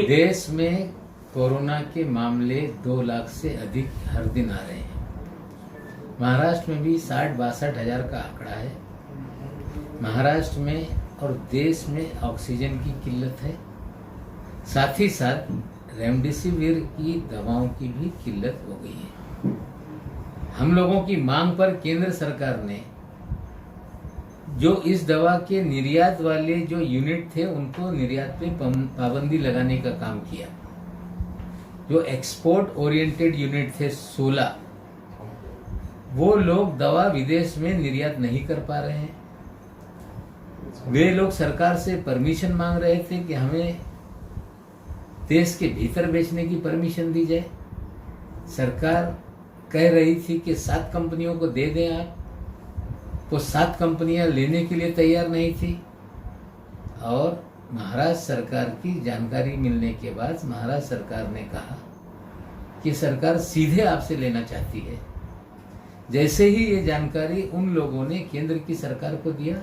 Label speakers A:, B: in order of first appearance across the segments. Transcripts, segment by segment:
A: देश में कोरोना के मामले 2 लाख से अधिक हर दिन आ रहे हैं। महाराष्ट्र में भी 60-62 हजार का आंकड़ा है। महाराष्ट्र में और देश में ऑक्सीजन की किल्लत है, साथ ही साथ रेमडेसिविर की दवाओं की भी किल्लत हो गई है। हम लोगों की मांग पर केंद्र सरकार ने जो इस दवा के निर्यात वाले जो यूनिट थे उनको निर्यात पे पाबंदी लगाने का काम किया। जो एक्सपोर्ट ओरिएंटेड यूनिट थे 16, वो लोग दवा विदेश में निर्यात नहीं कर पा रहे हैं। वे लोग सरकार से परमिशन मांग रहे थे कि हमें देश के भीतर बेचने की परमिशन दी जाए। सरकार कह रही थी कि 7 कंपनियों को दे दें आप, तो 7 कंपनियां लेने के लिए तैयार नहीं थी। और महाराष्ट्र सरकार की जानकारी मिलने के बाद महाराष्ट्र सरकार ने कहा कि सरकार सीधे आपसे लेना चाहती है। जैसे ही ये जानकारी उन लोगों ने केंद्र की सरकार को दिया,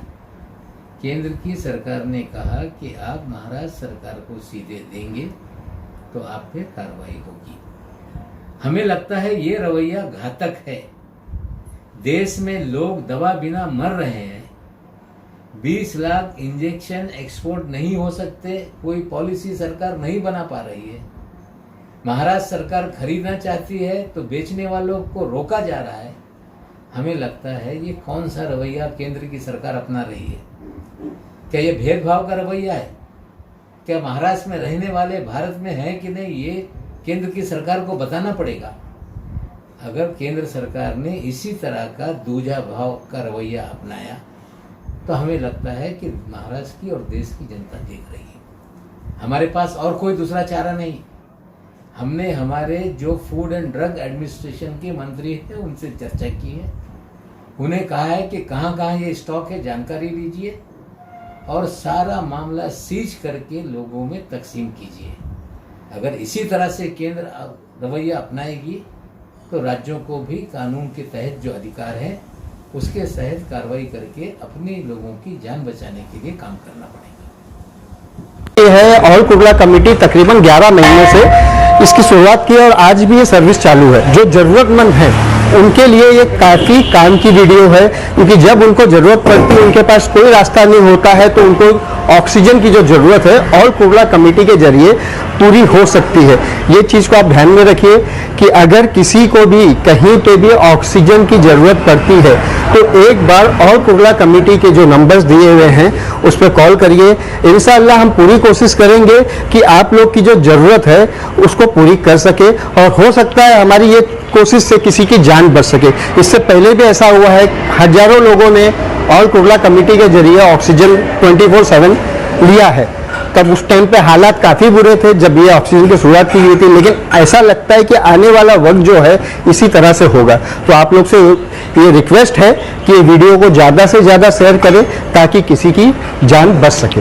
A: केंद्र की सरकार ने कहा कि आप महाराष्ट्र सरकार को सीधे देंगे तो आप पे कार्रवाई होगी। हमें लगता है ये रवैया घातक है। देश में लोग दवा बिना मर रहे हैं। 20 लाख इंजेक्शन एक्सपोर्ट नहीं हो सकते, कोई पॉलिसी सरकार नहीं बना पा रही है। महाराष्ट्र सरकार खरीदना चाहती है तो बेचने वालों को रोका जा रहा है। हमें लगता है ये कौन सा रवैया केंद्र की सरकार अपना रही है? क्या ये भेदभाव का रवैया है? क्या महाराष्ट्र में रहने वाले भारत में है कि नहीं, ये केंद्र की सरकार को बताना पड़ेगा। अगर केंद्र सरकार ने इसी तरह का दूजा भाव का रवैया अपनाया तो हमें लगता है कि महाराष्ट्र की और देश की जनता देख रही है। हमारे पास और कोई दूसरा चारा नहीं। हमने हमारे जो फूड एंड ड्रग एडमिनिस्ट्रेशन के मंत्री हैं उनसे चर्चा की है। उन्हें कहा है कि कहाँ कहाँ ये स्टॉक है जानकारी लीजिए और सारा मामला सीज करके लोगों में तकसीम कीजिए। अगर इसी तरह से केंद्र रवैया अपनाएगी तो राज्यों को भी कानून के तहत जो अधिकार है उसके तहत कार्रवाई करके अपने लोगों की जान बचाने के लिए काम करना पड़ेगा।
B: ये है ऑल कुर्ला कमेटी तकरीबन 11 महीने से इसकी शुरुआत की और आज भी ये सर्विस चालू है। जो जरूरतमंद है उनके लिए ये काफी काम की वीडियो है, क्योंकि जब उनको जरूरत पड़ती है, उनके पास कोई रास्ता नहीं होता है, तो उनको ऑक्सीजन की जो जरूरत है ऑल कुर्ला कमेटी के जरिए पूरी हो सकती है। ये चीज को आप ध्यान में रखिए कि अगर किसी को भी कहीं पे भी ऑक्सीजन की जरूरत पड़ती है तो एक बार ऑल कुर्ला कमेटी के जो नंबर्स दिए हुए हैं उस पर कॉल करिए। इंशाअल्लाह हम पूरी कोशिश करेंगे कि आप लोग की जो जरूरत है उसको पूरी कर सके और हो सकता है हमारी ये कोशिश से किसी की जान बच सके। इससे पहले भी ऐसा हुआ है, हजारों लोगों ने ऑल कुर्ला कमेटी के जरिए ऑक्सीजन 24/7 लिया है। तब उस टाइम पे हालात काफ़ी बुरे थे जब ये ऑक्सीजन की शुरुआत की गई थी, लेकिन ऐसा लगता है कि आने वाला वक्त जो है इसी तरह से होगा। तो आप लोग से ये रिक्वेस्ट है कि ये वीडियो को ज़्यादा से ज़्यादा शेयर करें ताकि किसी की जान बच सके।